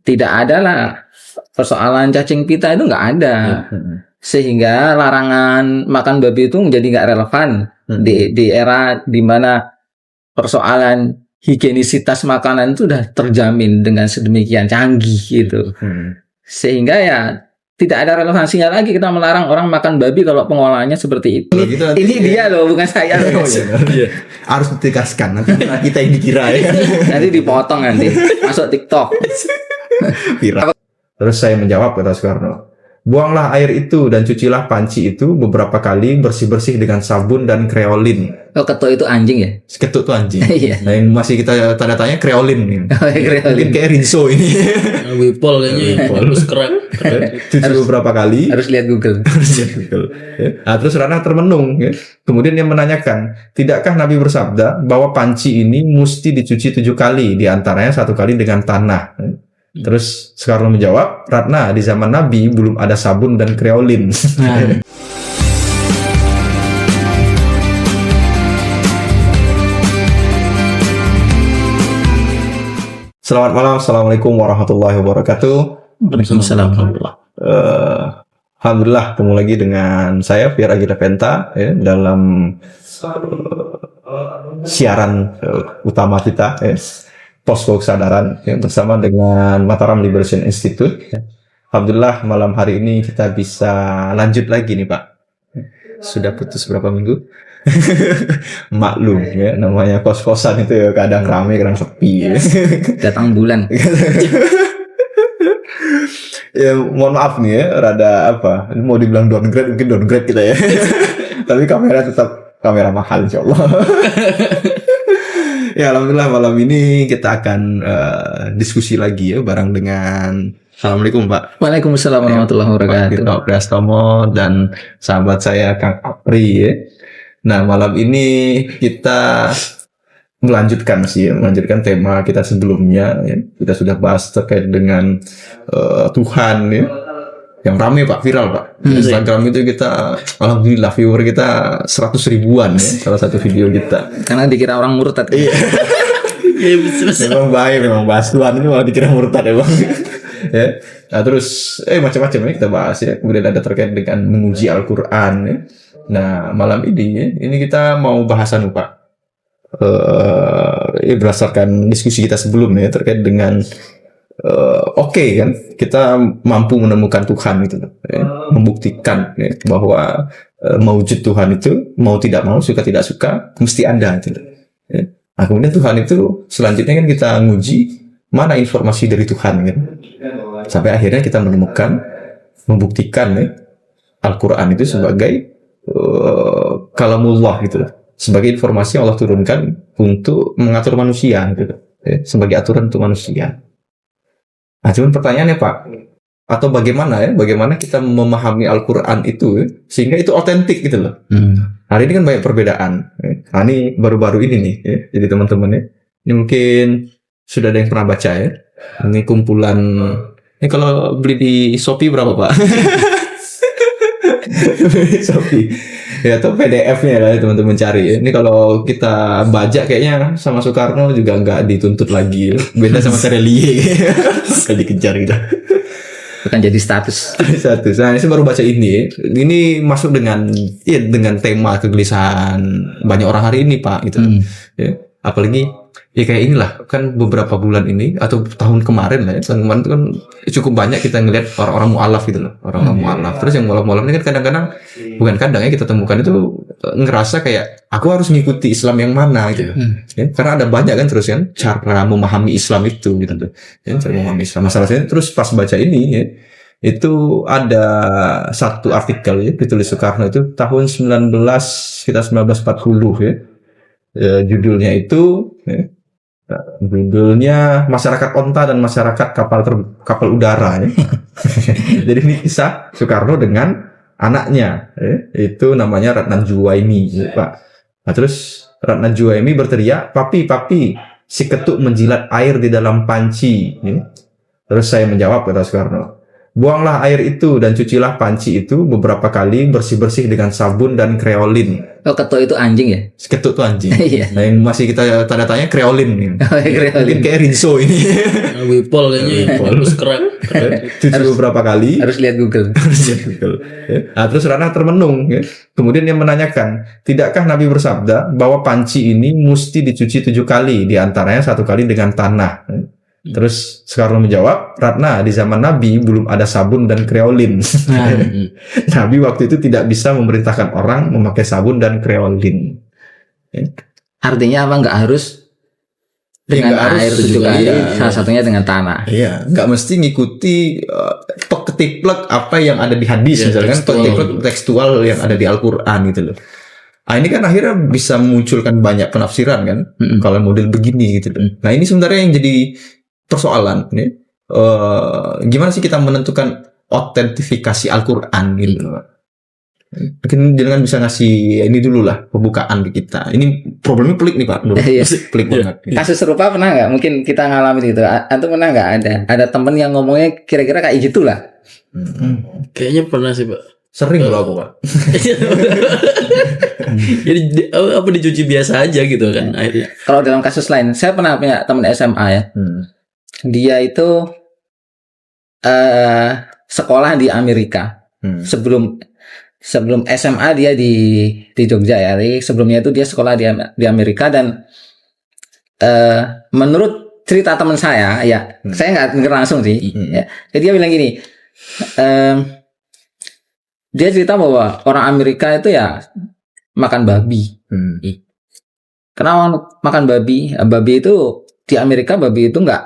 Tidak ada lah persoalan cacing pita itu nggak ada. Sehingga larangan makan babi itu menjadi nggak relevan di era di mana persoalan higienisitas makanan itu sudah terjamin dengan sedemikian canggih gitu. Sehingga ya tidak ada relevansinya lagi kita melarang orang makan babi kalau pengolahannya seperti itu. Gitu, ini dia loh, bukan saya loh. Harus ditegaskan, nanti kita yang dikira ya. Nanti dipotong nanti masuk TikTok. Viral. Terus saya menjawab, kata Soekarno, buanglah air itu dan cucilah panci itu beberapa kali bersih-bersih dengan sabun dan kreolin. Oh, ketuk itu anjing ya? Ketuk tuh anjing. Iya. Nah, yang masih kita tanda tanya kreolin nih. Kreolin. Mungkin kayak Rinso ini. Wipol kayaknya terus kerak. Cuci beberapa kali. Harus lihat Google. Nah, terus Ratna termenung. Ya. Kemudian dia menanyakan, tidakkah Nabi bersabda bahwa panci ini mesti dicuci 7 kali, diantaranya 1 kali dengan tanah. Terus Soekarno menjawab, Ratna, di zaman Nabi belum ada sabun dan kreolin. Selamat malam, Assalamualaikum warahmatullahi wabarakatuh. Waalaikumsalam warahmatullahi. Alhamdulillah, ketemu lagi dengan saya Pierre Agita Penta ya, dalam siaran utama kita. Posko Kesadaran yang bersama dengan Mataram Liberation Institute. Alhamdulillah malam hari ini kita bisa lanjut lagi nih Pak. Sudah putus berapa minggu? Maklum ya, namanya kos-kosan itu ya, kadang ramai kadang sepi ya. Datang bulan. Ya mohon maaf nih ya, rada apa, mau dibilang downgrade, mungkin downgrade kita ya. Tapi kamera tetap kamera mahal insyaallah. Ya alhamdulillah malam ini kita akan diskusi lagi ya bareng dengan Assalamualaikum Pak. Waalaikumsalam warahmatullahi wabarakatuh. Pak Priastomo dan sahabat saya Kang Apri ya. Nah malam ini kita melanjutkan tema kita sebelumnya ya. Kita sudah bahas terkait dengan Tuhan ya. Yang rame Pak, viral Pak. Instagram itu kita, alhamdulillah viewer kita 100 ribuan ya, salah satu video kita. Karena dikira orang murtad. Iya. Memang baik, memang bahas Tuhan ini malah dikira murtad ya Bang. Ya. Nah terus macam-macam ya kita bahas ya. Kemudian ada terkait dengan menguji Al-Quran ya. Nah malam ini ya, ini kita mau bahasan Pak. Berdasarkan diskusi kita sebelumnya terkait dengan oke kan kita mampu menemukan Tuhan itu membuktikan ya, bahwa mewujud Tuhan itu mau tidak mau suka tidak suka mesti ada gitu. Ya. Nah kemudian Tuhan itu selanjutnya kan kita nguji mana informasi dari Tuhan kan sampai akhirnya kita menemukan membuktikan ya, Al-Quran itu sebagai kalamullah gitu sebagai informasi yang Allah turunkan untuk mengatur manusia gitu ya, sebagai aturan untuk manusia. Nah, cuman pertanyaannya Pak, atau bagaimana kita memahami Al-Quran itu sehingga itu otentik gitu loh. Hari ini kan banyak perbedaan. Nah, ini baru-baru ini nih, ya. Jadi teman-teman ya, ini mungkin sudah ada yang pernah baca ya. Ini kumpulan, ini kalau beli di Shopee berapa Pak? Shopee. Ya atau PDF-nya lah teman-teman cari ya. Ini kalau kita baca kayaknya sama Soekarno juga nggak dituntut lagi. Beda sama Terelie. Kan dikejar gitu. Bukan jadi status. Nah, saya baru baca ini. Ini masuk dengan tema kegelisahan banyak orang hari ini Pak gitu. Ya, apalagi ya kayak inilah kan beberapa bulan ini atau tahun kemarin lah ya. Tahun kemarin itu kan cukup banyak kita ngelihat orang-orang mu'alaf gitu loh. Orang-orang mu'alaf. Terus yang mu'alaf ini kan kadang-kadang bukan kadang ya kita temukan itu ngerasa kayak aku harus ngikuti Islam yang mana gitu. Ya, karena ada banyak kan terus kan cara memahami Islam itu gitu tuh. Ya, cara memahami Islam. Masalahnya terus pas baca ini ya, itu ada satu artikel ya ditulis Soekarno itu tahun 1940 ya. Judulnya itu ya, judulnya Masyarakat Onta dan Masyarakat Kapal Udara ya. Jadi ini kisah Soekarno dengan anaknya ya, itu namanya Ratna Juwaini ya, Pak. Nah terus Ratna Juwaini berteriak, papi si ketuk menjilat air di dalam panci ya. Terus saya menjawab, kata Soekarno, Buanglah air itu dan cucilah panci itu beberapa kali bersih-bersih dengan sabun dan kreolin. Oh, ketua itu anjing ya? Ketut tuh anjing. Iya. Nah, yang masih kita tanda tanya kreolin nih. Kreolin. Mungkin kayak Rinso ini. Wipol kayaknya harus kerak. Cuci beberapa kali. Harus lihat Google. Nah, terus Ratna termenung, ya. Kemudian dia menanyakan, tidakkah Nabi bersabda bahwa panci ini mesti dicuci 7 kali, diantaranya 1 kali dengan tanah. Terus Soekarno menjawab, Ratna, di zaman Nabi belum ada sabun dan kreolin. Nabi waktu itu tidak bisa memerintahkan orang memakai sabun dan kreolin. Artinya apa? Nggak harus dengan nggak harus air 7 juga, kali, iya. salah satunya dengan tanah. Iya, nggak mesti ngikuti ketiplek apa yang ada di hadis, Ya, misalkan ketiplek tekstual yang ada di Al-Quran gitu loh. Nah, ini kan akhirnya bisa memunculkan banyak penafsiran kan, kalau model begini gitu loh. Nah, ini sebenarnya yang jadi persoalan nih. Gimana sih kita menentukan autentifikasi Al-Quran gitu loh. Mungkin jangan bisa ngasih ini dulu lah pembukaan ke kita. Ini problemnya pelik nih Pak. Iya. Pelik banget. Kasus serupa pernah nggak? Mungkin kita ngalamin itu. Atau pernah nggak ada temen yang ngomongnya kira-kira kayak gitulah. Kayaknya pernah sih Pak. Sering loh aku Pak. Jadi apa dicuci biasa aja gitu kan akhirnya. Kalau dalam kasus lain, saya pernah punya teman SMA ya. Dia itu sekolah di Amerika. Sebelum SMA dia di Jogja ya. Jadi sebelumnya itu dia sekolah di Amerika dan menurut cerita teman saya ya, saya nggak dengar langsung sih. Ya. Jadi dia bilang gini, dia cerita bahwa orang Amerika itu ya makan babi. Kenapa makan babi? Babi itu di Amerika babi itu nggak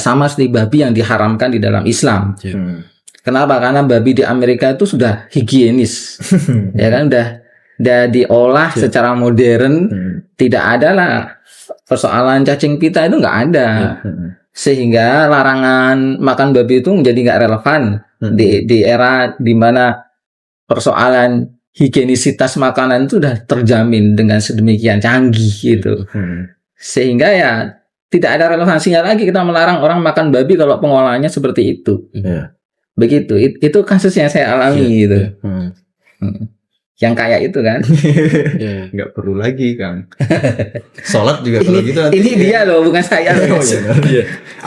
sama seperti babi yang diharamkan di dalam Islam. Kenapa? Karena babi di Amerika itu sudah higienis, ya kan, udah diolah secara modern, tidak ada lah persoalan cacing pita itu nggak ada, sehingga larangan makan babi itu menjadi nggak relevan di era di mana persoalan higienisitas makanan itu sudah terjamin dengan sedemikian canggih gitu, sehingga ya tidak ada relevansinya lagi kita melarang orang makan babi kalau pengolahannya seperti itu. Begitu, itu kasus yang saya alami gitu. Yang kayak itu kan. Nggak perlu lagi Kang. Sholat juga kalau gitu. Ini dia loh, bukan saya loh.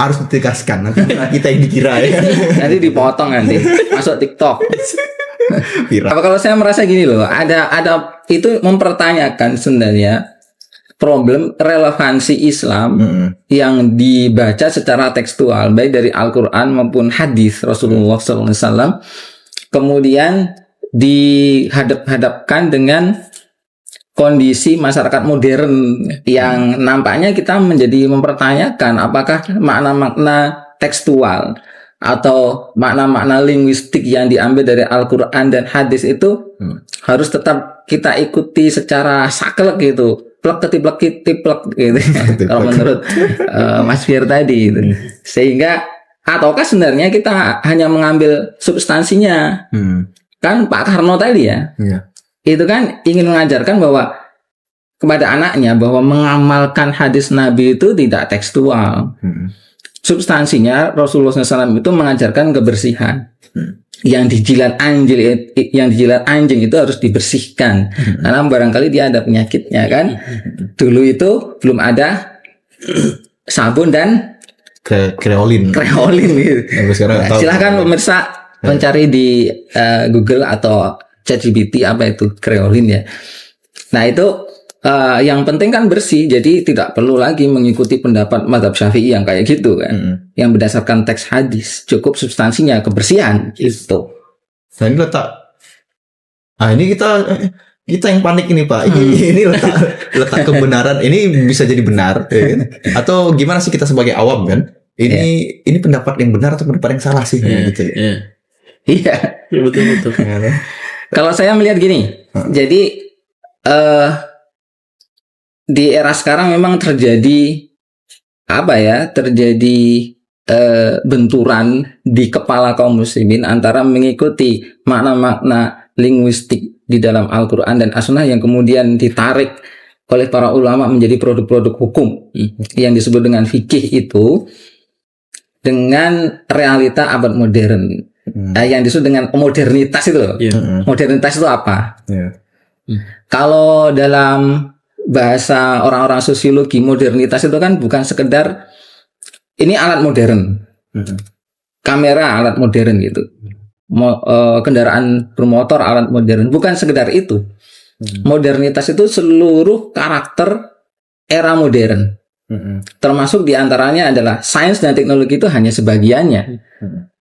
Harus ditegaskan nanti kita yang dikira ya. Nanti dipotong nanti masuk TikTok. Viral. Kalau saya merasa gini loh, ada itu mempertanyakan sebenarnya problem relevansi Islam yang dibaca secara tekstual baik dari Al-Quran maupun hadis Rasulullah SAW, kemudian dihadap-hadapkan dengan kondisi masyarakat modern yang nampaknya kita menjadi mempertanyakan apakah makna-makna tekstual atau makna-makna linguistik yang diambil dari Al-Quran dan hadis itu harus tetap kita ikuti secara saklek gitu, plek ketiplek gitu. Kalau menurut Mas Fir tadi gitu. Sehingga ataukah sebenarnya kita hanya mengambil substansinya. Kan Pak Karno tadi ya. Itu kan ingin mengajarkan bahwa kepada anaknya bahwa mengamalkan hadis Nabi itu tidak tekstual. Substansinya Rasulullah SAW itu mengajarkan kebersihan. Yang dijilat anjing itu harus dibersihkan karena barangkali dia ada penyakitnya kan. Dulu itu belum ada sabun dan kreolin gitu. Silahkan pemirsa mencari di Google atau ChatGPT apa itu kreolin ya. Nah itu yang penting kan bersih, jadi tidak perlu lagi mengikuti pendapat mazhab Syafi'i yang kayak gitu kan, yang berdasarkan teks hadis, cukup substansinya kebersihan gitu. Nah ini ini kita yang panik ini Pak. Ini letak kebenaran ini bisa jadi benar, ya kan? Atau gimana sih kita sebagai awam kan? Ini pendapat yang benar atau pendapat yang salah sih gitu ya? Iya, betul. Kalau saya melihat gini, jadi di era sekarang memang terjadi benturan di kepala kaum muslimin antara mengikuti makna-makna linguistik di dalam Al-Quran dan As-Sunnah yang kemudian ditarik oleh para ulama menjadi produk-produk hukum yang disebut dengan fikih itu, dengan realita abad modern Yang disebut dengan modernitas itu loh. Modernitas itu apa? Kalau dalam bahasa orang-orang sosiologi, modernitas itu kan bukan sekedar ini alat modern, kamera alat modern gitu, kendaraan bermotor alat modern, bukan sekedar itu. Modernitas itu seluruh karakter era modern, termasuk diantaranya adalah sains dan teknologi itu hanya sebagiannya,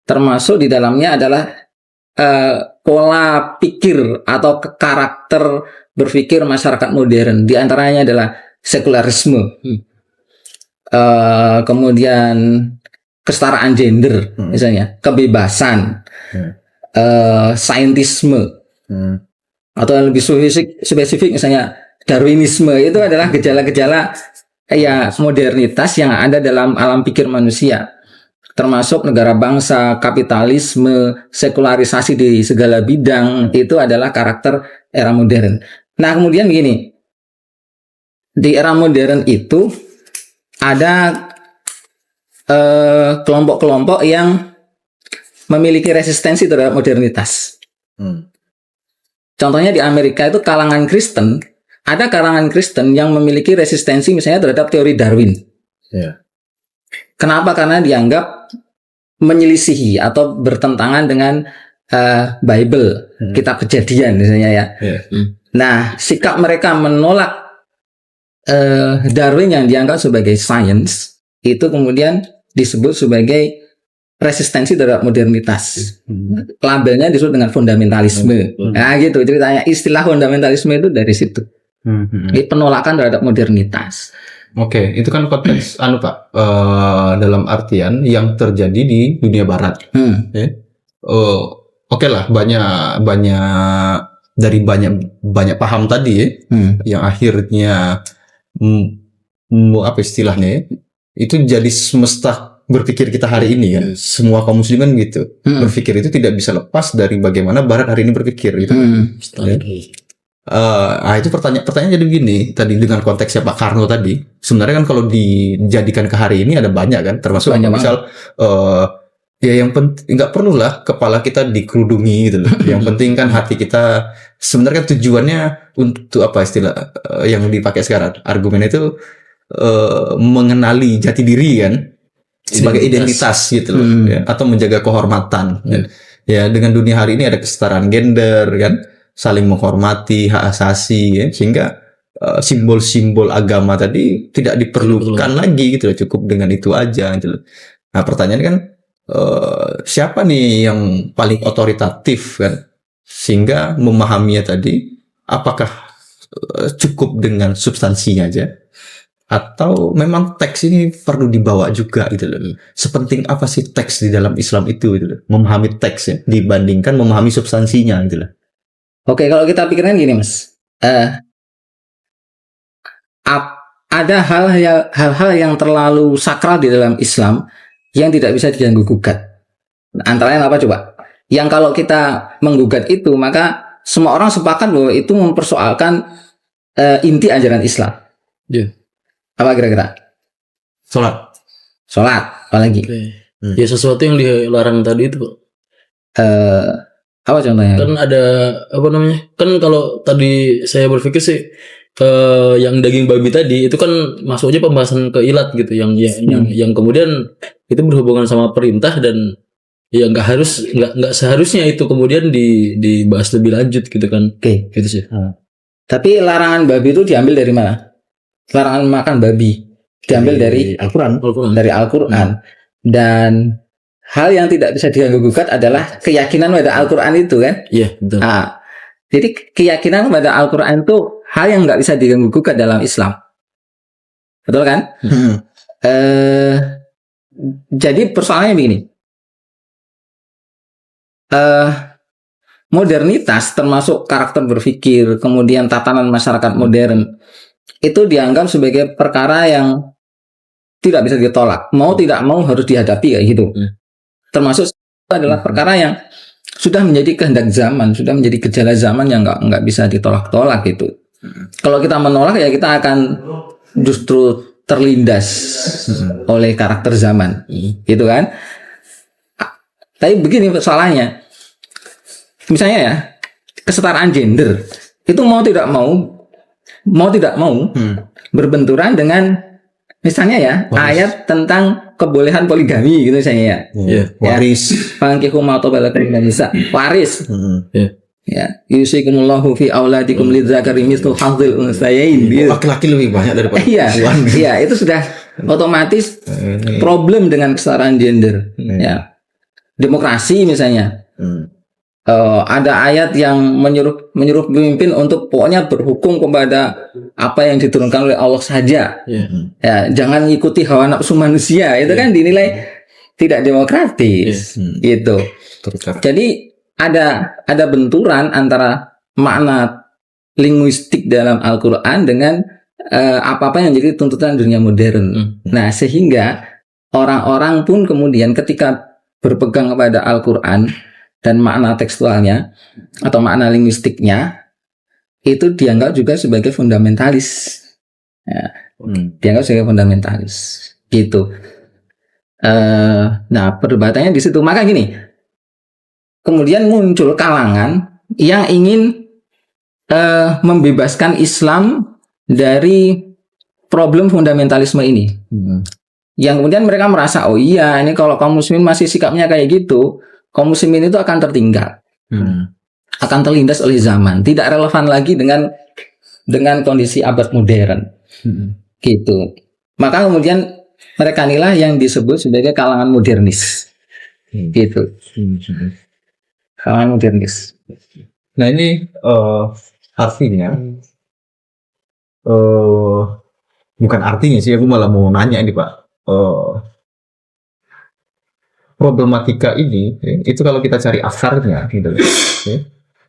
termasuk di dalamnya adalah pola pikir atau karakter berpikir masyarakat modern. Di antaranya adalah sekularisme, kemudian kesetaraan gender, misalnya kebebasan, saintisme, atau yang lebih spesifik misalnya Darwinisme. Itu adalah gejala-gejala modernitas yang ada dalam alam pikir manusia, termasuk negara bangsa, kapitalisme, sekularisasi di segala bidang. Itu adalah karakter era modern. Nah, kemudian begini, di era modern itu ada kelompok-kelompok yang memiliki resistensi terhadap modernitas. Contohnya di Amerika itu kalangan Kristen, ada kalangan Kristen yang memiliki resistensi misalnya terhadap teori Darwin. Kenapa? Karena dianggap menyelisihi atau bertentangan dengan Bible, kitab Kejadian misalnya ya. Nah, sikap mereka menolak Darwin yang dianggap sebagai sains itu kemudian disebut sebagai resistensi terhadap modernitas. Labelnya disebut dengan fundamentalisme. Nah, gitu ceritanya. Istilah fundamentalisme itu dari situ. Jadi penolakan terhadap modernitas. Oke, itu kan konteks Pak, dalam artian yang terjadi di dunia barat. Oke lah, banyak dari banyak paham tadi ya, yang akhirnya apa istilahnya ya, itu jadi semesta berpikir kita hari ini kan. Semua kaum muslimin gitu berpikir itu tidak bisa lepas dari bagaimana barat hari ini berpikir gitu. Itu pertanyaan jadi begini tadi dengan konteksnya Pak Karno tadi. Sebenarnya kan kalau dijadikan ke hari ini ada banyak kan, termasuk misal ya yang penting nggak perlulah kepala kita dikerudungi gitu loh. Yang penting kan hati kita. Sebenarnya kan tujuannya untuk apa istilah yang dipakai sekarang argumen itu mengenali jati diri kan sebagai identitas gitu loh, ya, atau menjaga kehormatan. Ya dengan dunia hari ini ada kesetaraan gender kan, saling menghormati hak asasi ya, sehingga simbol-simbol agama tadi tidak diperlukan lagi gitu loh, cukup dengan itu aja gitu loh. Nah pertanyaannya kan siapa nih yang paling otoritatif kan, sehingga memahaminya tadi apakah cukup dengan substansinya aja atau memang teks ini perlu dibawa juga gitu loh. Sepenting apa sih teks di dalam Islam itu gitu loh, memahami teks ya dibandingkan memahami substansinya gitu loh. Oke, kalau kita pikirkan gini Mas, ada hal-hal yang terlalu sakral di dalam Islam yang tidak bisa diganggu gugat. Antaranya apa coba? Yang kalau kita menggugat itu, maka semua orang sepakat bahwa itu mempersoalkan inti ajaran Islam. Apa kira-kira? Sholat, apalagi? Ya sesuatu yang dilarang tadi itu, Pak. Apa contohnya? Kan ada apa namanya? Kan kalau tadi saya berpikir sih yang daging babi tadi itu kan masuknya pembahasan ke ilat gitu, yang kemudian itu berhubungan sama perintah dan ya nggak seharusnya itu kemudian dibahas lebih lanjut gitu kan. Oke. Gitu sih. Tapi larangan babi itu diambil dari mana? Larangan makan babi diambil dari Al-Quran. Dari Al-Quran. Dan hal yang tidak bisa diganggu gugat adalah keyakinan pada Al-Quran itu kan? Iya, betul. Jadi keyakinan pada Al-Quran itu hal yang nggak bisa diganggu gugat dalam Islam. Betul kan? Jadi persoalannya begini. Modernitas termasuk karakter berpikir, kemudian tatanan masyarakat modern itu dianggap sebagai perkara yang tidak bisa ditolak. Mau tidak mau harus dihadapi kayak gitu. Termasuk itu adalah perkara yang sudah menjadi kehendak zaman, sudah menjadi gejala zaman yang nggak bisa ditolak-tolak gitu. Kalau kita menolak ya kita akan justru terlindas oleh karakter zaman, gitu kan? Tapi begini soalnya, misalnya ya, kesetaraan gender itu mau tidak mau berbenturan dengan misalnya ya ayat tentang kebolehan poligami gitu misalnya ya. Waris. Fangkihu ma taba lakum minan nisa. Waris. Ya, yusikumullahu fi auladikum lidzakari mithlu hadzil unthayain. Laki-laki lebih banyak daripada perempuan. Iya, itu sudah otomatis problem dengan kesetaraan gender. Ya. Demokrasi misalnya. Ada ayat yang menyuruh pemimpin untuk pokoknya berhukum kepada apa yang diturunkan oleh Allah saja. Ya, jangan ikuti hawa nafsu manusia. Itu kan dinilai tidak demokratis. Gitu. Jadi ada benturan antara makna linguistik dalam Al-Quran dengan apa-apa yang jadi tuntutan dunia modern. Nah, sehingga orang-orang pun kemudian ketika berpegang kepada Al-Quran dan makna tekstualnya atau makna linguistiknya itu dianggap juga sebagai fundamentalis. Ya, dianggap sebagai fundamentalis. Gitu. Nah, perdebatannya di situ. Maka gini. Kemudian muncul kalangan yang ingin membebaskan Islam dari problem fundamentalisme ini. Yang kemudian mereka merasa, oh iya, ini kalau kaum muslimin masih sikapnya kayak gitu, kaum muslimin itu akan tertinggal, akan terlindas oleh zaman, tidak relevan lagi dengan kondisi abad modern, gitu. Maka kemudian mereka inilah yang disebut sebagai kalangan modernis, gitu. Kalangan modernis. Nah ini artinya bukan artinya sih, aku malah mau nanya ini Pak, problematika ini itu kalau kita cari akarnya gitu ya,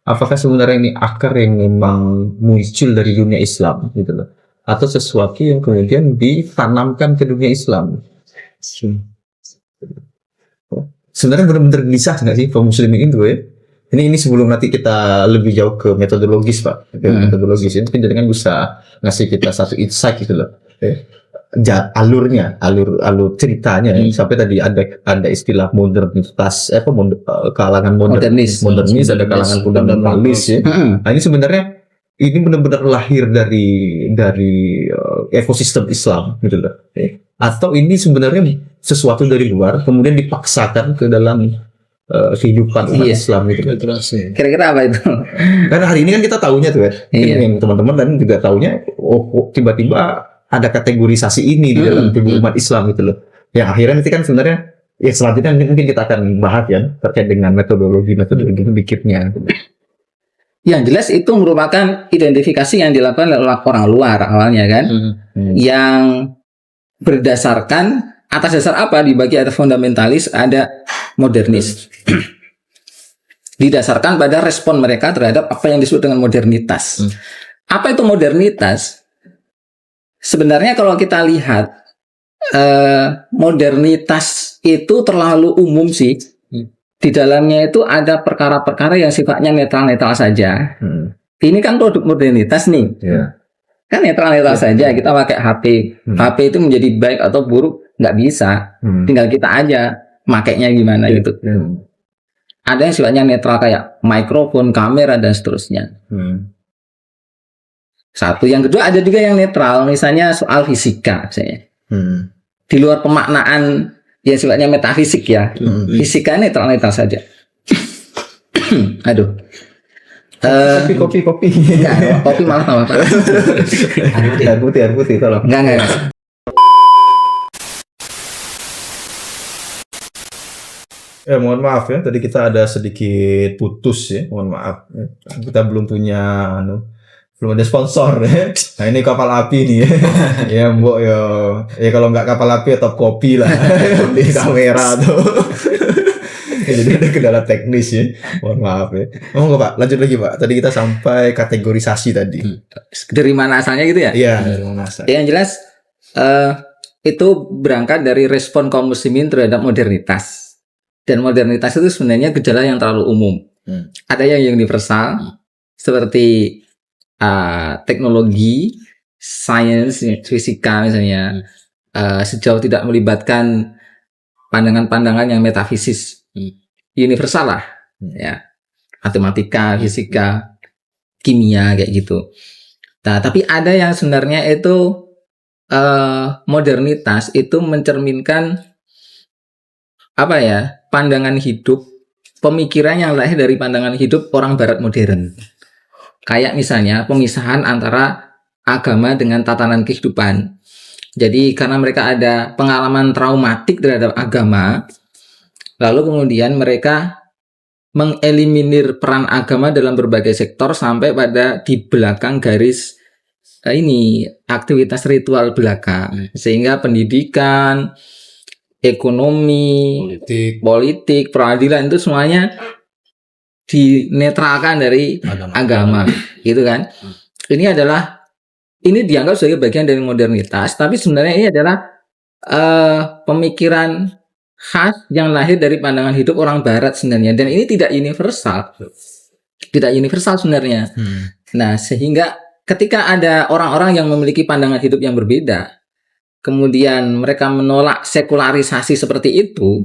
apakah sebenarnya ini akar yang memang muncul dari dunia Islam gitu loh, atau sesuatu yang kemudian ditanamkan ke dunia Islam? Sebenarnya benar-benar gelisah nggak sih kaum muslimin itu ya? Ini sebelum nanti kita lebih jauh ke metodologis Pak, metodologis itu kan bisa ngasih kita satu insight gitu loh. Alur ceritanya sampai tadi ada istilah modernitas, kalangan modernis, ada kalangan fundamentalis ya. Nah, ini sebenarnya ini benar-benar lahir dari ekosistem Islam gitu loh. Atau ini sebenarnya sesuatu dari luar kemudian dipaksakan ke dalam kehidupan umat Islam gitu. Kira-kira apa itu? Karena hari ini kan kita tahunya tuh yang teman-teman dan juga tahunya tiba-tiba ada kategorisasi ini di dalam tubuh umat Islam gitu loh. Yang akhirnya nanti kan sebenarnya selanjutnya mungkin kita akan bahas ya terkait dengan metodologi berpikirnya. Yang jelas itu merupakan identifikasi yang dilakukan oleh orang luar awalnya kan, yang berdasarkan atas dasar apa dibagi ada fundamentalis, ada modernis. Didasarkan pada respon mereka terhadap apa yang disebut dengan modernitas. Apa itu modernitas? Sebenarnya kalau kita lihat modernitas itu terlalu umum sih. Di dalamnya itu ada perkara-perkara yang sifatnya netral-netral saja. Ini kan produk modernitas nih. Kan netral-netral saja. Kita pakai HP. HP itu menjadi baik atau buruk nggak bisa. Tinggal kita aja makainya gimana gitu. Ada yang sifatnya netral kayak mikrofon, kamera dan seterusnya. Satu. Yang kedua ada juga yang netral. Misalnya soal fisika misalnya. Di luar pemaknaan yang sifatnya metafisik ya. Fisika netral-netral saja. Aduh. Kopi. Enggak, kopi malah tambah panas. Air putih tolong. Enggak. Mohon maaf ya, tadi kita ada sedikit putus ya, mohon maaf. Kita belum belum ada sponsor ya. Nah ini kapal api nih ya. Ya mbok ya kalau nggak kapal api ya top kopi lah di kamera tuh. Jadi ada kendala teknis ya. Mohon maaf ya. Ngomong Pak, lanjut lagi Pak. Tadi kita sampai kategorisasi tadi. Dari mana asalnya gitu ya? Iya, dari mana asalnya. Yang jelas itu berangkat dari respon kaum muslimin terhadap modernitas. Dan modernitas itu sebenarnya gejala yang terlalu umum. Ada yang universal seperti teknologi, sains, fisika misalnya, sejauh tidak melibatkan pandangan-pandangan yang metafisis. universal lah, ya, matematika, fisika, kimia kayak gitu. Nah, tapi ada yang sebenarnya itu modernitas itu mencerminkan apa ya, pandangan hidup, pemikiran yang lahir dari pandangan hidup orang Barat modern. Kayak misalnya pemisahan antara agama dengan tatanan kehidupan. Jadi karena mereka ada pengalaman traumatik terhadap agama, lalu kemudian mereka mengeliminir peran agama dalam berbagai sektor sampai pada di belakang garis ini aktivitas ritual belaka, sehingga pendidikan, ekonomi, politik, peradilan itu semuanya dinetralkan dari agama, gitu kan? Ini dianggap sebagai bagian dari modernitas, tapi sebenarnya ini adalah pemikiran khas yang lahir dari pandangan hidup orang Barat sebenarnya, dan ini tidak universal sebenarnya. Nah, sehingga ketika ada orang-orang yang memiliki pandangan hidup yang berbeda, kemudian mereka menolak sekularisasi seperti itu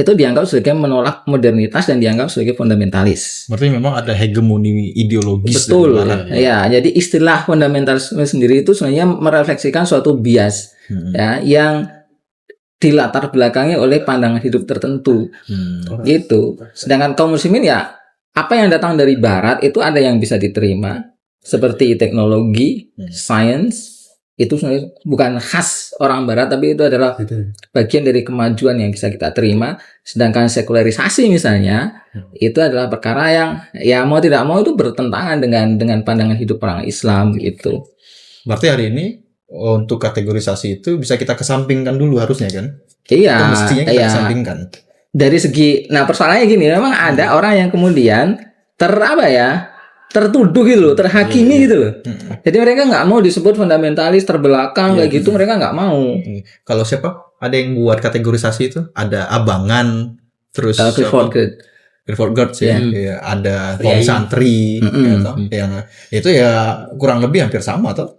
dianggap sebagai menolak modernitas dan dianggap sebagai fundamentalis. Berarti memang ada hegemoni ideologis. Betul. Ya, jadi istilah fundamentalisme sendiri itu sebenarnya merefleksikan suatu bias ya, yang dilatar belakangi oleh pandangan hidup tertentu. Gitu. Sedangkan kaum muslimin ya, apa yang datang dari barat itu ada yang bisa diterima, seperti teknologi, sains, itu sebenarnya bukan khas orang barat, tapi itu adalah bagian dari kemajuan yang bisa kita terima. Sedangkan sekularisasi misalnya, itu adalah perkara yang ya mau tidak mau itu bertentangan dengan pandangan hidup orang Islam gitu. Berarti hari ini untuk kategorisasi itu bisa kita kesampingkan dulu harusnya kan? Iya, mestinya kita kesampingkan. Dari segi, nah persoalannya gini, memang ada orang yang kemudian tertuduh gitu loh, terhakimi gitu loh. Jadi mereka nggak mau disebut fundamentalis, terbelakang kayak gitu, mereka nggak mau. Kalau siapa? Ada yang buat kategorisasi itu? Ada Abangan, terus Clifford Geertz ya, ada Om Santri, yang itu ya kurang lebih hampir sama atau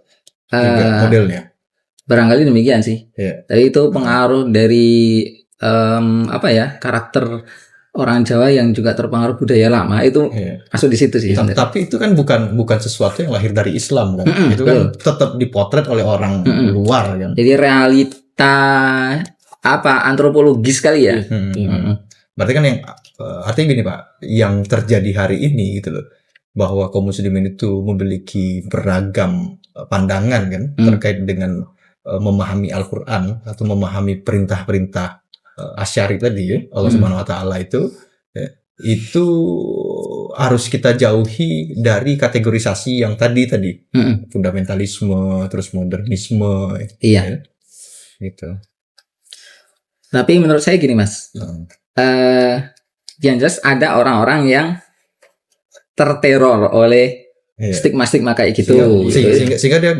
modelnya. Barangkali demikian sih. Jadi itu pengaruh dari karakter orang Jawa yang juga terpengaruh budaya lama itu masuk di situ sih. Tapi itu kan bukan sesuatu yang lahir dari Islam kan. Itu kan tetap dipotret oleh orang luar kan. Jadi realita antropologis kali ya. Berarti kan yang artinya gini Pak, yang terjadi hari ini gitu loh, bahwa kaum muslimin itu memiliki beragam pandangan kan terkait dengan memahami Al-Qur'an atau memahami perintah-perintah Asy'ari tadi ya, Allah Subhanahu wa taala itu harus kita jauhi dari kategorisasi yang tadi fundamentalisme terus modernisme gitu. Tapi menurut saya gini Mas, yang jelas ada orang-orang yang terteror oleh stigma-stigma kayak gitu. Sehingga dia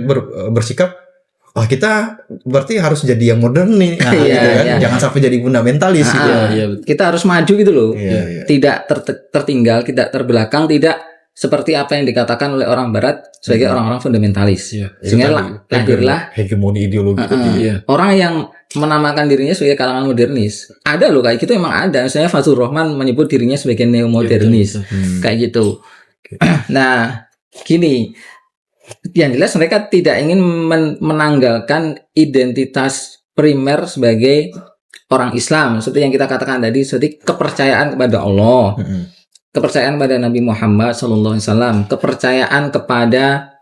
bersikap kita berarti harus jadi yang modern nih, jangan sampai jadi fundamentalis kita harus maju gitu loh, tidak tertinggal, tidak terbelakang, tidak seperti apa yang dikatakan oleh orang barat sebagai orang-orang fundamentalis. Sehingga lahirlah hegemoni ideologi orang yang menamakan dirinya sebagai kalangan modernis. Ada loh kayak gitu, emang ada. Misalnya Fazlur Rahman menyebut dirinya sebagai neomodernis kayak gitu. Nah gini, yang jelas mereka tidak ingin menanggalkan identitas primer sebagai orang Islam, seperti yang kita katakan tadi, seperti kepercayaan kepada Allah, kepercayaan pada Nabi Muhammad SAW, kepercayaan kepada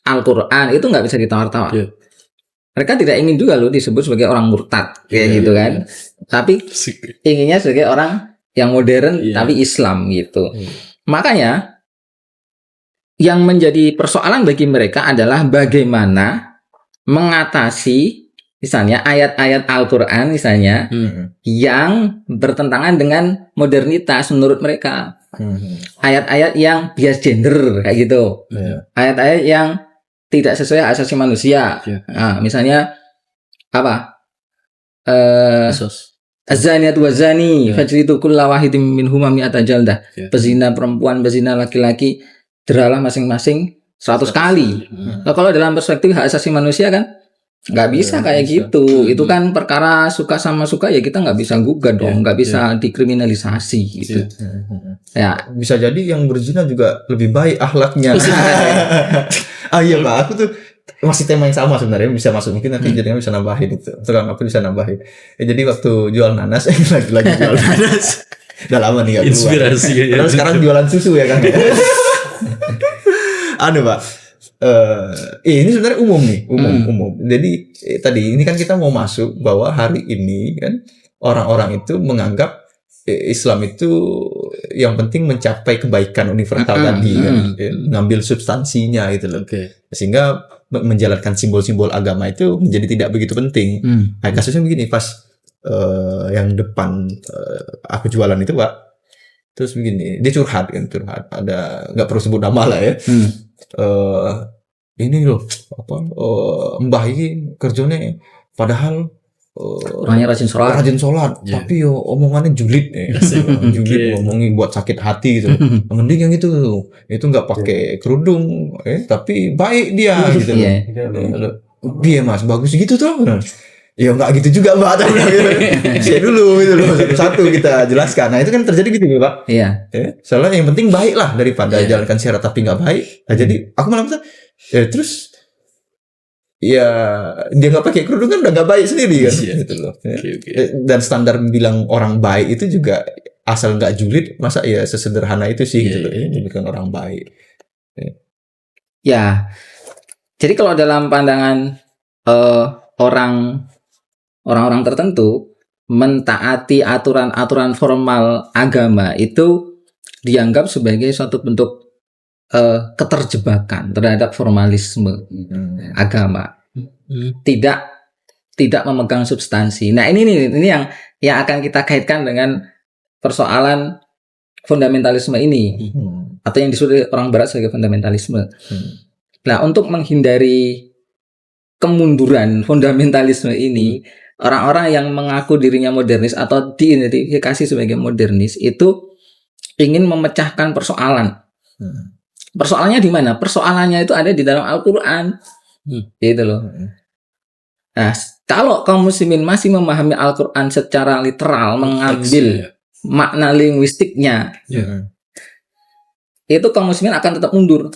Al-Quran, itu nggak bisa ditawar-tawar. Mereka tidak ingin juga loh disebut sebagai orang murtad kayak gitu kan, tapi inginnya sebagai orang yang modern tapi Islam gitu. Makanya yang menjadi persoalan bagi mereka adalah bagaimana mengatasi misalnya ayat-ayat Al-Quran misalnya yang bertentangan dengan modernitas menurut mereka. Ayat-ayat yang bias gender kayak gitu. Ayat-ayat yang tidak sesuai hak asasi manusia. Nah, misalnya apa? Az-zaniyatu waz-zani fajlidu kulla wahidin minhuma mi'ata jaldah. Pezina perempuan, pezina laki-laki, deralah masing-masing 100 kali. Nah, kalau dalam perspektif hak asasi manusia kan Nggak bisa Nggak kayak bisa. gitu. Itu kan perkara suka sama suka ya kita nggak bisa gugat dong, nggak bisa dikriminalisasi gitu. Ya, Bisa jadi yang berzina juga lebih baik akhlaknya. Iya Pak, aku tuh masih tema yang sama sebenarnya, bisa masuk mungkin nanti jadinya bisa nambahin itu. Terus aku bisa nambahin. Jadi waktu jual nanas, lagi jual nanas. Udah lama nih gak keluar. Inspirasi ya. Padahal sekarang jualan susu ya kan. Anu Pak. Ini sebenarnya umum nih, umum. Jadi tadi ini kan kita mau masuk bahwa hari ini kan orang-orang itu menganggap Islam itu yang penting mencapai kebaikan universal tadi kan, ngambil substansinya itu loh. Sehingga menjalankan simbol-simbol agama itu menjadi tidak begitu penting. Nah, kasusnya begini pas yang depan aku jualan itu Pak, terus begini dia curhat, ada nggak perlu sebut nama lah ya. Ini loh apa mbah ini kerjanya padahal orangnya rajin sholat, tapi yo omongannya julid julid ngomongin buat sakit hati gitu. Mending yang itu nggak pakai kerudung tapi baik dia gitu loh. Iya Mas, bagus gitu tuh. Ya nggak gitu juga Mbak. Saya dulu gitu loh, satu-satu kita jelaskan. Nah itu kan terjadi gitu Pak. Iya. Soalnya yang penting baik lah daripada jalankan syarat tapi nggak baik. Nah, jadi aku malah terus ya dia nggak pakai kerudung kan udah nggak baik sendiri kan gitu loh. Dan standar bilang orang baik itu juga asal nggak julid, masa ya sesederhana itu sih gitu loh. Bukan orang baik. Ya. Jadi kalau dalam pandangan orang-orang tertentu mentaati aturan-aturan formal agama itu dianggap sebagai suatu bentuk keterjebakan terhadap formalisme agama, tidak memegang substansi. Nah ini yang akan kita kaitkan dengan persoalan fundamentalisme ini atau yang disebut orang Barat sebagai fundamentalisme. Nah untuk menghindari kemunduran fundamentalisme ini, orang-orang yang mengaku dirinya modernis atau diidentifikasi sebagai modernis itu ingin memecahkan persoalan. Persoalannya di mana? Persoalannya itu ada di dalam Al-Quran, gitu loh. Nah, kalau kaum muslimin masih memahami Al-Quran secara literal, mengambil makna linguistiknya, itu kaum muslimin akan tetap mundur,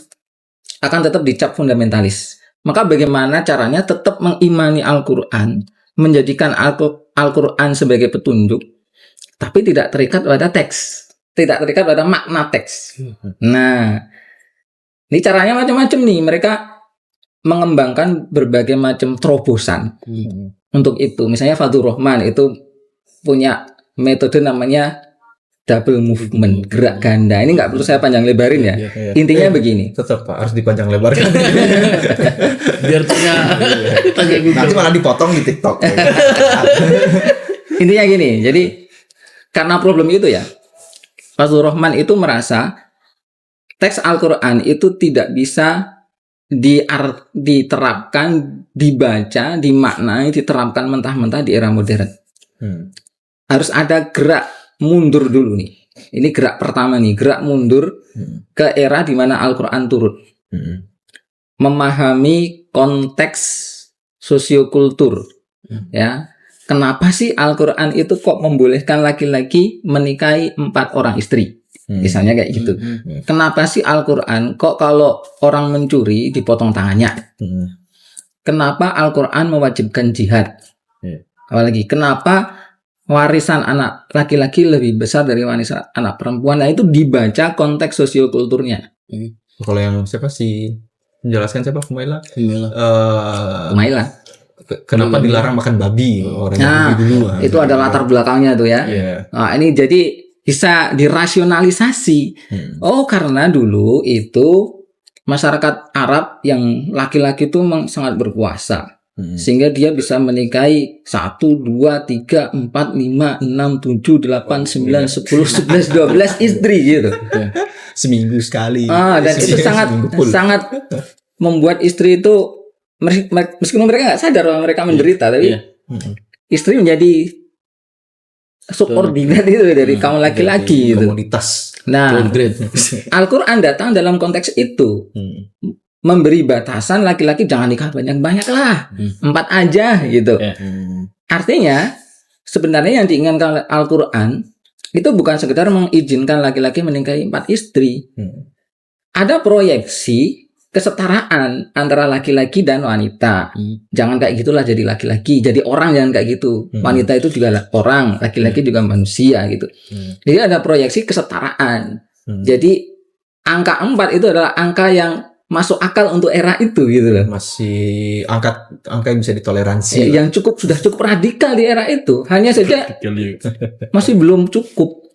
akan tetap dicap fundamentalis. Maka bagaimana caranya tetap mengimani Al-Quran, menjadikan Al-Quran sebagai petunjuk, tapi tidak terikat pada teks, tidak terikat pada makna teks. Nah, ini caranya macam-macam nih. Mereka mengembangkan berbagai macam terobosan untuk itu. Misalnya Fadlur Rahman itu punya metode namanya double movement, gerak ganda. Ini nggak perlu saya panjang lebarin ya. Intinya begini. Tetap Pak, harus dipanjang lebarkan. Biar nanti malah dipotong di TikTok. Intinya gini. Jadi karena problem itu ya, Fadlur Rahman itu merasa teks Al-Quran itu tidak bisa diterapkan, dibaca, dimaknai, diterapkan mentah-mentah di era modern. Harus ada gerak mundur dulu nih. Ini gerak pertama nih, gerak mundur ke era di mana Al-Quran turun. Memahami konteks sosiokultur. Ya, kenapa sih Al-Quran itu kok membolehkan laki-laki menikahi 4 orang istri? Misalnya kayak gitu. Kenapa sih Al-Quran kok kalau orang mencuri dipotong tangannya? Kenapa Al-Quran mewajibkan jihad? Apalagi kenapa warisan anak laki-laki lebih besar dari warisan anak perempuan? Nah itu dibaca konteks sosiokulturnya. Kalau yang siapa sih? Menjelaskan siapa? Humaila. Kenapa dilarang makan babi? Orangnya dulu. Itu ada latar belakangnya tuh ya. Nah ini jadi bisa dirasionalisasi. Oh, karena dulu itu masyarakat Arab yang laki-laki itu sangat berkuasa. Sehingga dia bisa menikahi 1, 2, 3, 4, 5, 6, 7, 8, 9, 10, 11, 12 istri gitu. Seminggu sekali. Dan itu sangat membuat istri itu, meskipun mereka nggak sadar bahwa mereka menderita, tapi istri menjadi subordinat itu dari kaum laki-laki gitu. Komoditas. Nah, Al-Quran datang dalam konteks itu, memberi batasan laki-laki jangan nikah banyak-banyak lah, 4 aja gitu. Ya. Artinya sebenarnya yang diinginkan oleh Al-Quran itu bukan sekedar mengizinkan laki-laki menikahi 4 istri. Ada proyeksi kesetaraan antara laki-laki dan wanita. Jangan kayak gitulah jadi laki-laki, jadi orang jangan kayak gitu. Wanita itu juga orang, laki-laki juga manusia gitu. Jadi ada proyeksi kesetaraan. Jadi angka 4 itu adalah angka yang masuk akal untuk era itu gitu loh. Masih angka yang bisa ditoleransi. Yang sudah cukup radikal di era itu. Hanya saja masih belum cukup.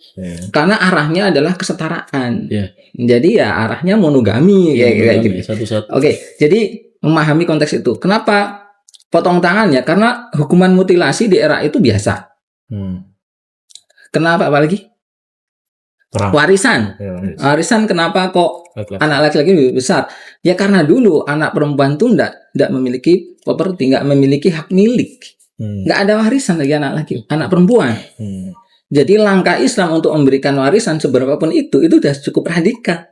Karena arahnya adalah kesetaraan. Jadi ya arahnya monogami kayak gitu. Satu-satu. Oke, jadi memahami konteks itu. Kenapa potong tangan ya? Karena hukuman mutilasi di era itu biasa. Kenapa apalagi? Perang. Warisan. Warisan kenapa kok anak laki-laki lebih besar? Ya karena dulu anak perempuan tuh enggak memiliki properti, enggak memiliki hak milik. Enggak ada warisan lagi anak perempuan. Jadi langkah Islam untuk memberikan warisan seberapapun itu sudah cukup radikal.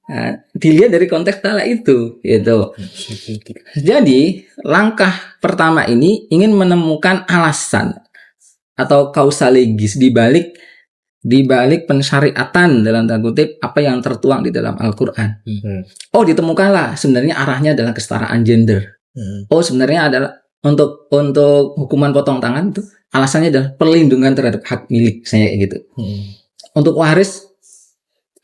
Nah, dilihat dari konteks kala itu, gitu. Jadi langkah pertama ini ingin menemukan alasan atau kausalegis di balik pensyariatan dalam tanda kutip apa yang tertuang di dalam Al-Quran. Oh, ditemukanlah sebenarnya arahnya adalah kesetaraan gender. Oh, sebenarnya adalah untuk hukuman potong tangan itu alasannya adalah perlindungan terhadap hak milik saya gitu. Untuk waris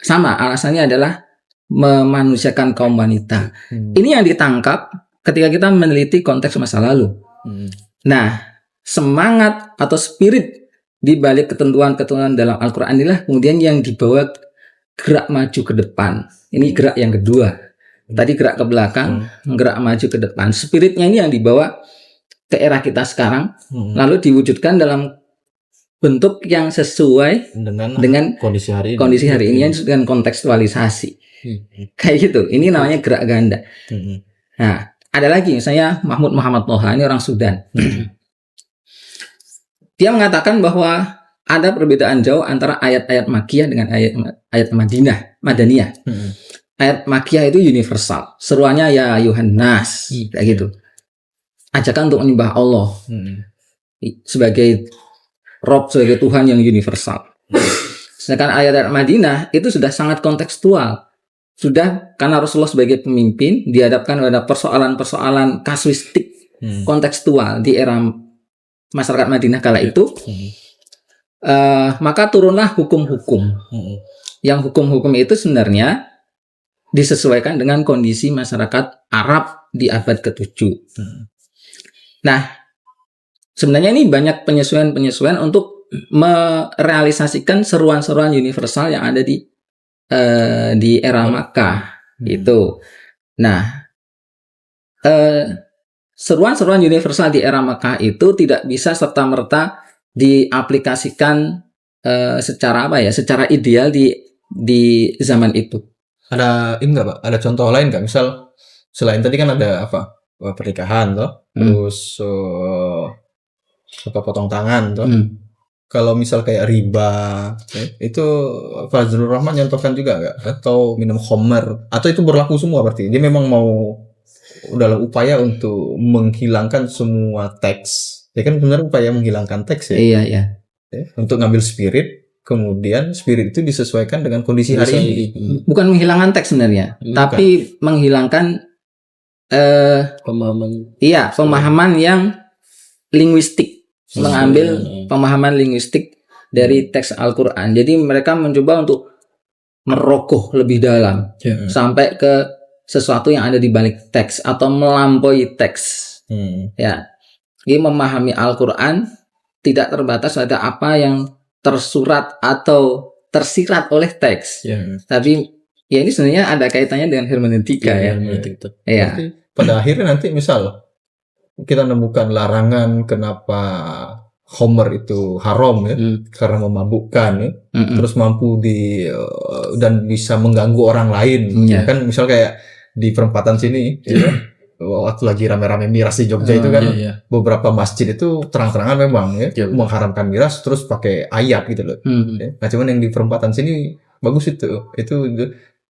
sama alasannya adalah memanusiakan kaum wanita. Ini yang ditangkap ketika kita meneliti konteks masa lalu. Nah, semangat atau spirit di balik ketentuan-ketentuan dalam Al-Quran inilah kemudian yang dibawa gerak maju ke depan. Ini gerak yang kedua. Tadi gerak ke belakang, gerak maju ke depan. Spiritnya ini yang dibawa ke era kita sekarang, lalu diwujudkan dalam bentuk yang sesuai dengan kondisi hari ini dengan kontekstualisasi. Kayak gitu. Ini namanya gerak ganda. Nah, ada lagi misalnya Mahmud Muhammad Toha, ini orang Sudan. Dia mengatakan bahwa ada perbedaan jauh antara ayat-ayat Makkiyah dengan ayat Madaniyah. Ayat Makkiyah itu universal. Seruannya ya Yuhannas, kayak gitu. Ajakan untuk menyembah Allah sebagai Rob, sebagai Tuhan yang universal. Sedangkan ayat-ayat Madinah itu sudah sangat kontekstual. Sudah karena Rasulullah sebagai pemimpin dihadapkan pada persoalan-persoalan kasuistik kontekstual di era masyarakat Madinah kala itu. Maka turunlah hukum-hukum. Yang hukum-hukum itu sebenarnya disesuaikan dengan kondisi masyarakat Arab di abad ke-7. Nah, sebenarnya ini banyak penyesuaian-penyesuaian untuk merealisasikan seruan-seruan universal yang ada di era Makkah itu. Nah, seruan-seruan universal di era Makkah itu tidak bisa serta-merta diaplikasikan secara secara ideal di zaman itu. Ada ini nggak Pak? Ada contoh lain nggak? Misal selain tadi kan ada pernikahan toh, terus potong tangan toh. Kalau misal kayak riba, itu Fazlur Rahman nyontohkan juga nggak? Atau minum khamar? Atau itu berlaku semua berarti? Dia memang mau dalam upaya untuk menghilangkan semua teks. Ya kan benar upaya menghilangkan teks ya? Iya. Untuk ngambil spirit, kemudian spirit itu disesuaikan dengan kondisi hari ini. Bukan menghilangkan teks sebenarnya, tapi menghilangkan pemahaman yang linguistik, mengambil pemahaman linguistik dari teks Al-Quran. Jadi mereka mencoba untuk merogoh lebih dalam sampai ke sesuatu yang ada di balik teks atau melampaui teks. Ya, jadi memahami Al-Quran tidak terbatas pada apa yang tersurat atau tersirat oleh teks, tapi ya ini sebenarnya ada kaitannya dengan hermeneutika ya. Pada akhirnya nanti misal kita nemukan larangan kenapa khamr itu haram ya, karena memabukkan ya, terus mampu dan bisa mengganggu orang lain, kan misal kayak di perempatan sini, ya, waktu lagi rame-rame miras di Jogja itu kan beberapa masjid itu terang-terangan memang ya mengharamkan miras terus pakai ayat gitu loh. Nah cuman yang di perempatan sini bagus itu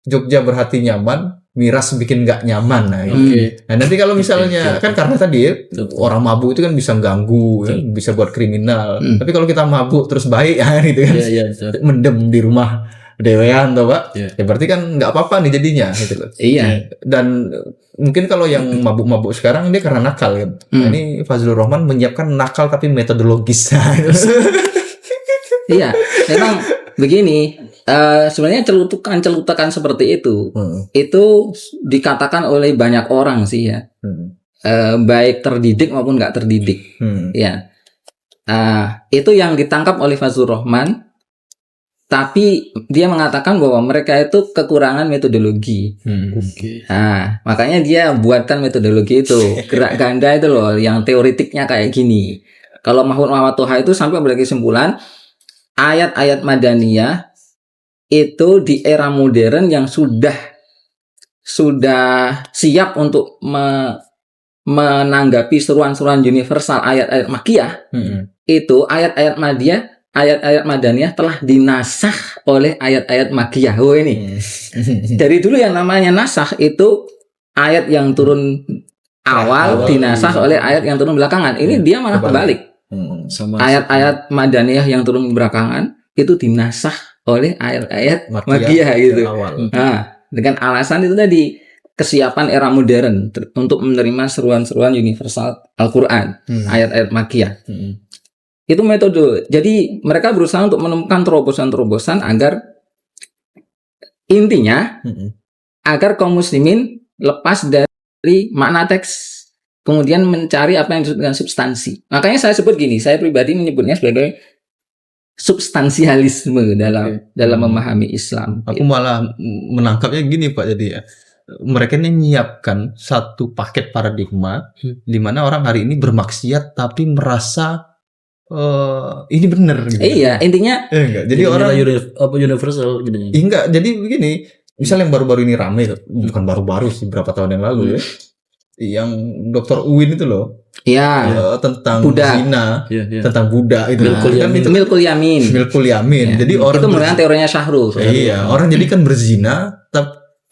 Jogja berhati nyaman, miras bikin nggak nyaman. Nah, Oke. nah, nanti kalau misalnya kan karena tadi orang mabuk itu kan bisa ganggu, ya, bisa buat kriminal. Tapi kalau kita mabuk terus baik ya gitu kan, Iya, betul. mendem di rumah dewean tuh Pak, Iya. ya berarti kan nggak apa-apa nih jadinya gitu loh. Iya. Dan mungkin kalau yang mabuk-mabuk sekarang dia karena nakal kan. Nah, ini Fazlur Rahman menyiapkan nakal tapi metodologis. Iya, memang begini. Sebenarnya celutukan seperti itu dikatakan oleh banyak orang sih ya, baik terdidik maupun nggak terdidik. Ya, itu yang ditangkap oleh Fazlur Rahman. Tapi dia mengatakan bahwa mereka itu kekurangan metodologi. Oke. Nah, makanya dia buatkan metodologi itu, gerak ganda itu loh, yang teoritiknya kayak gini. Kalau Mahmud Muhammad Toha itu sampai berkesimpulan ayat-ayat Madaniyah itu di era modern yang sudah siap untuk menanggapi seruan-seruan universal ayat-ayat Makkiyah. Itu ayat-ayat Madaniyah telah dinasakh oleh ayat-ayat Makkiyah. Oh ini. Dari dulu yang namanya nasakh itu ayat yang turun awal dinasakh oleh ayat yang turun belakangan. Ini dia malah kebalik. Sama Ayat-ayat Madaniyah yang turun belakangan itu dinasakh oleh ayat-ayat Makkiyah gitu. Nah, dengan alasan itu tadi kesiapan era modern untuk menerima seruan-seruan universal Al-Qur'an, ayat-ayat Makkiyah. Itu metode. Jadi mereka berusaha untuk menemukan terobosan-terobosan agar intinya agar kaum muslimin lepas dari makna teks, kemudian mencari apa yang disebut dengan substansi. Makanya saya sebut gini, saya pribadi menyebutnya sebagai substansialisme dalam memahami Islam. Aku malah menangkapnya gini Pak, jadi ya mereka ini menyiapkan satu paket paradigma di mana orang hari ini bermaksiat tapi merasa ini benar gitu. Iya, intinya jadi orang universal gitu. Enggak, jadi begini, misal yang baru-baru ini rame, bukan baru-baru sih, berapa tahun yang lalu ya, yang Dr. Uin itu loh, tentang Buddha. zina, tentang Buddha itu, Milkul Yamin. Jadi orang itu menggunakan teorinya Syahrul. Iya, orang jadi kan berzina,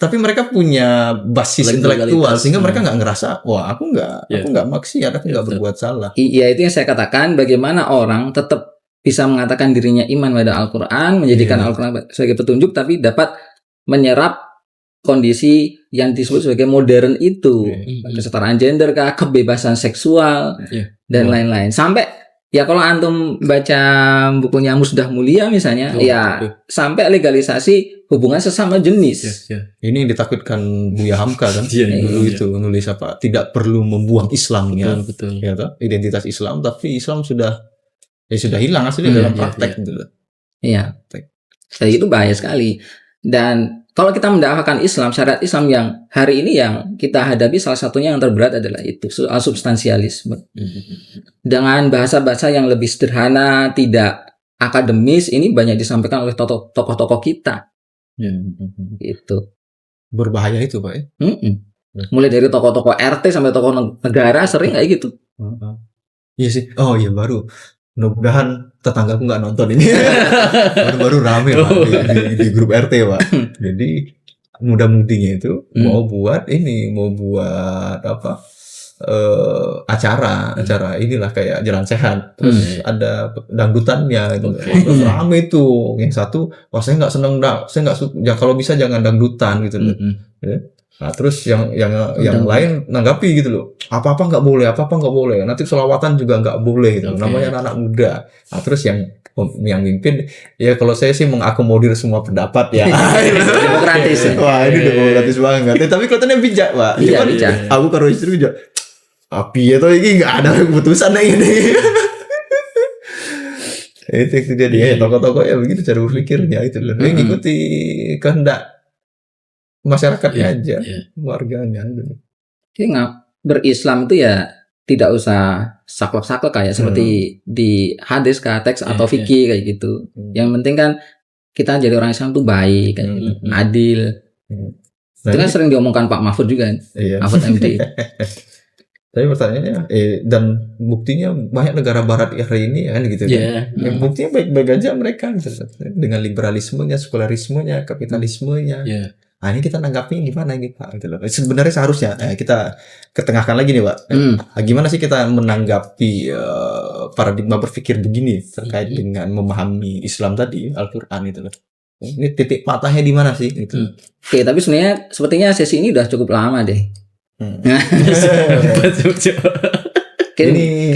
tapi mereka punya basis intelektual sehingga mereka nggak ngerasa, wah aku nggak maksiat, aku nggak berbuat salah. Iya, itu yang saya katakan, bagaimana orang tetap bisa mengatakan dirinya iman pada Al-Quran, menjadikan Al-Quran sebagai petunjuk, tapi dapat menyerap kondisi yang disebut sebagai modern itu, kesetaraan gender kah, kebebasan seksual dan lain-lain. Sampai ya kalau antum baca bukunya Musdah Mulia misalnya, sampai legalisasi hubungan sesama jenis. Ini ditakutkan Buya Hamka kan, dulu itu nulis apa? Tidak perlu membuang Islamnya, ya toh? Identitas Islam, tapi Islam sudah hilang aslinya dalam praktek gitu. Iya, jadi itu bahaya sekali. Dan kalau kita mendakwakan Islam, syariat Islam yang hari ini yang kita hadapi salah satunya yang terberat adalah itu, soal substansialisme. Dengan bahasa-bahasa yang lebih sederhana, tidak akademis, ini banyak disampaikan oleh tokoh-tokoh kita. Itu berbahaya itu Pak ya. Mulai dari tokoh-tokoh RT sampai tokoh negara sering kayak gitu. Iya sih. Oh iya, baru mudah-mudahan tetanggaku nggak nonton ini. Baru-baru rame Pak di grup RT Pak. Jadi muda-mudinya itu mau buat apa, acara inilah kayak jalan sehat, terus ada dangdutannya gitu. Terus rame itu, yang satu, wah saya nggak seneng saya nggak suka, kalau bisa jangan dangdutan gitu loh. Nah terus yang lain nanggapi gitu loh, apa-apa nggak boleh, nanti selawatan juga nggak boleh gitu, namanya anak muda. Nah terus yang mimpin, ya kalau saya sih mengakomodir semua pendapat ya. Demokratis. Wah ini demokratis banget. Tapi kelihatannya bijak Pak. Iya, bijak. Aku karo istri bijak. Api ya, ini nggak ada keputusan ini. Itu dia tokoh-tokoh ya begitu cara berpikirnya itu loh. Ngikuti kehendak masyarakatnya aja, warganya. Jadi berislam itu ya tidak usah saklek-saklek kayak seperti di hadis kah, teks atau fikih kayak gitu. Yang penting kan kita jadi orang Islam tuh baik, kayak gitu, adil. Itu kan sering diomongkan Pak Mahfud juga, Mahfud MD. Tapi pertanyaannya, dan buktinya banyak negara barat hari ini kan gitu kan. Buktinya baik-baik aja mereka dengan liberalismenya, sekularismenya, kapitalismenya. Nah, ini kita nanggapnya gimana gitu Pak, gitu loh. Sebenarnya seharusnya kita ketengahkan lagi nih Pak. Gimana sih kita menanggapi paradigma berpikir begini terkait dengan memahami Islam tadi, Al-Qur'an itu loh. Ini titik patahnya di mana sih gitu. Oke, tapi sebenarnya sepertinya sesi ini udah cukup lama deh.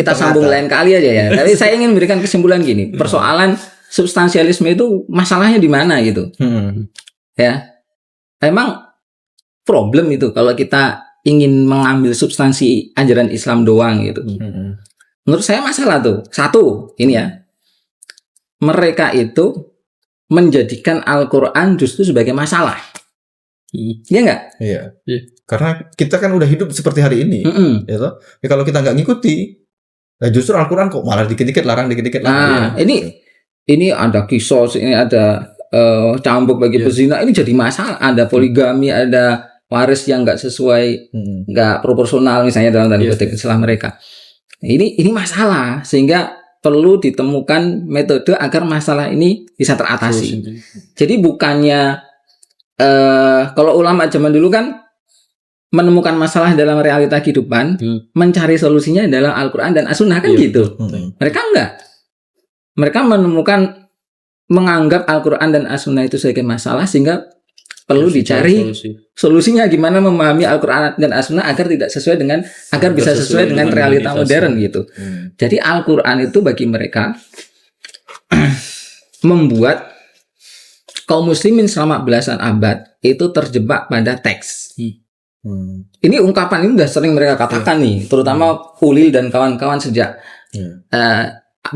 Kita sambung lain kali aja ya. Tapi saya ingin memberikan kesimpulan gini, persoalan substansialisme itu masalahnya di mana gitu. Ya. Memang problem itu kalau kita ingin mengambil substansi ajaran Islam doang gitu. Menurut saya masalah tuh. Satu, ini ya. Mereka itu menjadikan Al-Qur'an justru sebagai masalah. Iya enggak? Iya. Karena kita kan udah hidup seperti hari ini. Ya toh? Ya, kalau kita nggak ngikuti, nah justru Al-Qur'an kok malah dikit-dikit larang, dikit-dikit larang. Nah, ini ada kisos, ini ada cambuk bagi pezina, ini jadi masalah. Ada poligami, ada waris yang nggak sesuai, nggak proporsional misalnya dalam tanda kutip istilah mereka. Ini masalah, sehingga perlu ditemukan metode agar masalah ini bisa teratasi. Jadi bukannya kalau ulama zaman dulu kan menemukan masalah dalam realita kehidupan, mencari solusinya dalam Al-Qur'an dan As-Sunnah kan gitu. Mereka enggak. Mereka menganggap Al-Qur'an dan As-Sunnah itu sebagai masalah, sehingga perlu dicari solusinya gimana memahami Al-Qur'an dan As-Sunnah agar bisa sesuai dengan realita modern gitu. Jadi Al-Qur'an itu bagi mereka membuat kaum muslimin selama belasan abad itu terjebak pada teks. Ini ungkapan ini udah sering mereka katakan nih, terutama Ulil dan kawan-kawan sejak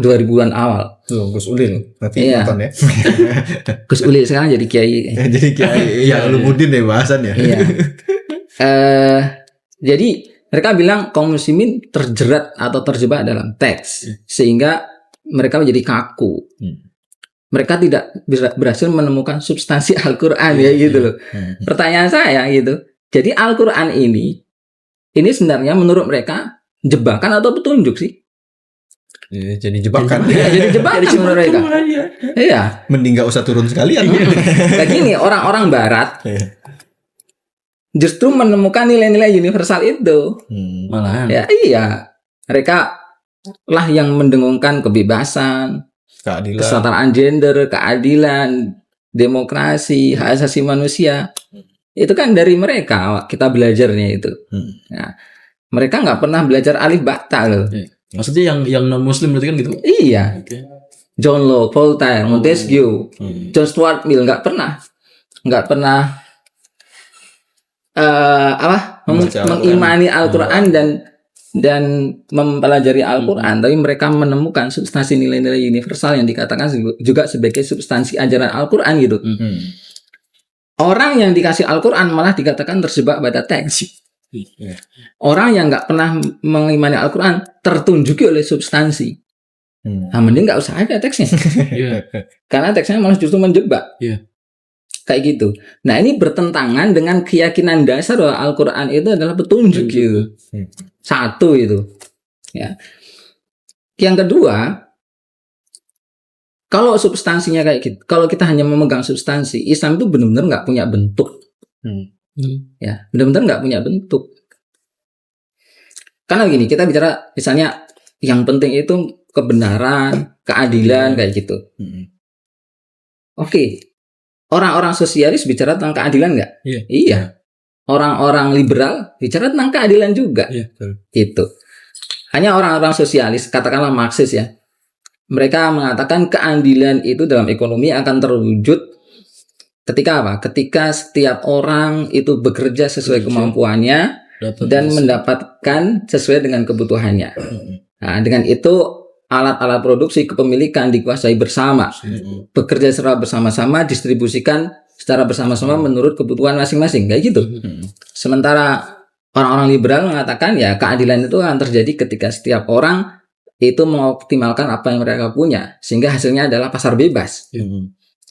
2000-an awal. Gus Ulil, nanti nonton ya. Gus Ulil sekarang jadi kiai. Jadi kiai, ya Ulumuddin deh bahasannya. Iya. Jadi mereka bilang kaum muslimin terjerat atau terjebak dalam teks, sehingga mereka menjadi kaku. Mereka tidak berhasil menemukan substansi Al-Qur'an ya gitu loh. Pertanyaan saya gitu. Jadi Al-Qur'an ini sebenarnya menurut mereka jebakan atau petunjuk sih? Jadi jebakan. Jadi jebakan menurut mereka. Iya. Mending nggak usah turun sekalian. Kayak gini, orang-orang Barat justru menemukan nilai-nilai universal itu. Malahan. Ya iya. Mereka lah yang mendengungkan kebebasan, keadilan, kesetaraan gender, keadilan, demokrasi, hak asasi manusia. Itu kan dari mereka kita belajarnya itu. Nah, mereka nggak pernah belajar alif bata loh. Maksudnya yang non muslim berarti kan gitu? Iya. John Locke, Voltaire, Montesquieu, John Stuart Mill nggak pernah mengimani Al-Qur'an dan mempelajari Al-Qur'an, tapi mereka menemukan substansi nilai-nilai universal yang dikatakan juga sebagai substansi ajaran Al-Qur'an gitu. Orang yang dikasih Al-Qur'an malah dikatakan terjebak pada teks. Orang yang nggak pernah mengimani Al-Qur'an tertunjuki oleh substansi. Nah, mending nggak usah ada teksnya. Karena teksnya malah justru menjebak. Kayak gitu. Nah, ini bertentangan dengan keyakinan dasar bahwa Al-Qur'an itu adalah petunjuk gitu. Satu itu. Ya. Yang kedua, kalau substansinya kayak gitu, kalau kita hanya memegang substansi, Islam itu benar-benar nggak punya bentuk. Ya, benar-benar nggak punya bentuk. Karena gini, kita bicara misalnya yang penting itu kebenaran, keadilan kayak gitu. Oke. Orang-orang sosialis bicara tentang keadilan nggak? Iya. Orang-orang liberal bicara tentang keadilan juga. Itu. Hanya orang-orang sosialis, katakanlah Marxis ya, mereka mengatakan keadilan itu dalam ekonomi akan terwujud ketika apa? Ketika setiap orang itu bekerja sesuai kemampuannya dan mendapatkan sesuai dengan kebutuhannya. Nah, dengan itu alat-alat produksi kepemilikan dikuasai bersama, bekerja secara bersama-sama, distribusikan secara bersama-sama menurut kebutuhan masing-masing, kayak gitu. Sementara orang-orang liberal mengatakan ya keadilan itu akan terjadi ketika setiap orang itu mengoptimalkan apa yang mereka punya, sehingga hasilnya adalah pasar bebas.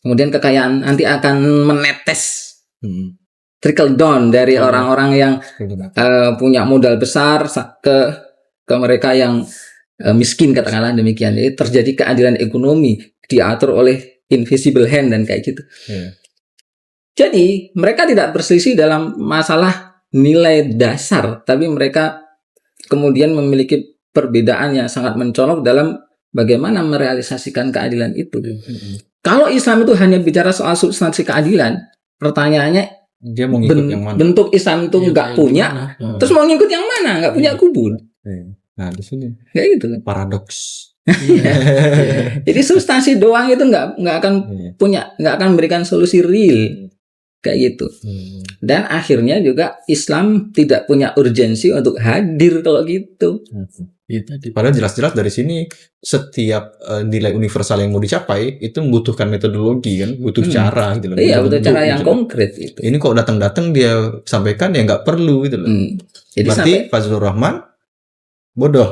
Kemudian kekayaan nanti akan menetes, trickle down dari orang-orang yang punya modal besar ke mereka yang miskin, katakanlah demikian. Jadi terjadi keadilan ekonomi diatur oleh invisible hand dan kayak gitu. Jadi mereka tidak berselisih dalam masalah nilai dasar, tapi mereka kemudian memiliki perbedaan yang sangat mencolok dalam bagaimana merealisasikan keadilan itu. Kalau Islam itu hanya bicara soal substansi keadilan, pertanyaannya Dia mau ngikut yang mana? bentuk Islam itu nggak punya, terus mau ngikut yang mana? Nggak punya kubu. Nah, di sini Kayak gitu kan. paradoks. Jadi substansi doang itu nggak akan nggak akan memberikan solusi real kayak gitu. Dan akhirnya juga Islam tidak punya urgensi untuk hadir kalau gitu. Padahal jelas-jelas dari sini setiap nilai universal yang mau dicapai itu membutuhkan metodologi kan, butuh cara gitu loh. Iya, butuh cara yang gitu loh. konkret itu. Ini kok datang-datang dia sampaikan ya nggak perlu gitu loh. Jadi Berarti Fazlur Rahman bodoh.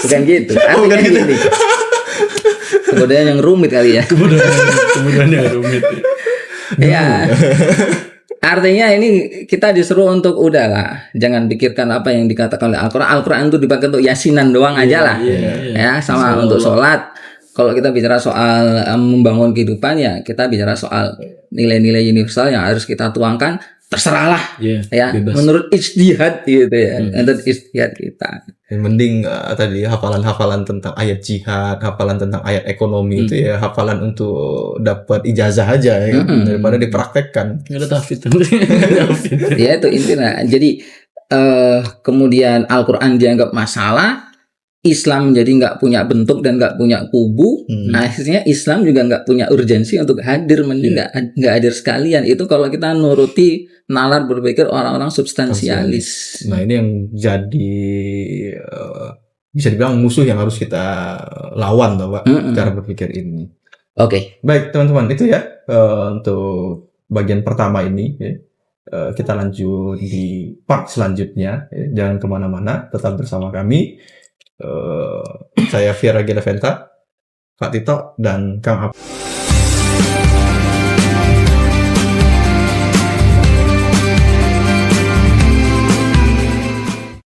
bukan gitu. Oh, bukan gitu. Gini. Kebodohan yang rumit kali ya. Kemudian yang rumit. Ya. Artinya ini kita disuruh untuk udahlah, jangan pikirkan apa yang dikatakan oleh Al-Quran. Al-Quran itu dipakai untuk yasinan doang aja lah. Ya, sama untuk sholat. Kalau kita bicara soal membangun kehidupan ya, kita bicara soal nilai-nilai universal yang harus kita tuangkan. Terserahlah, ya, bebas. Menurut ijtihad gitu ya, menurut ijtihad kita. Yang mending tadi hafalan-hafalan tentang ayat jihad, hafalan tentang ayat ekonomi itu ya hafalan untuk dapat ijazah aja ya, daripada dipraktekkan. Nggak ada tahfidz. Ya itu intinya. Jadi kemudian Al-Quran dianggap masalah, Islam jadi nggak punya bentuk dan nggak punya kubu. Akhirnya Islam juga nggak punya urgensi untuk hadir, mending nggak hadir sekalian. Itu kalau kita nuruti nalar berpikir orang-orang substansialis. Nah ini yang jadi bisa dibilang musuh yang harus kita lawan, toh, Pak, cara berpikir ini. Oke. Baik teman-teman, itu ya untuk bagian pertama ini. Ya. Kita lanjut di part selanjutnya. Ya. Jangan kemana-mana, tetap bersama kami. Saya Viera Geleventa, Pak Tito, dan Kang Ab.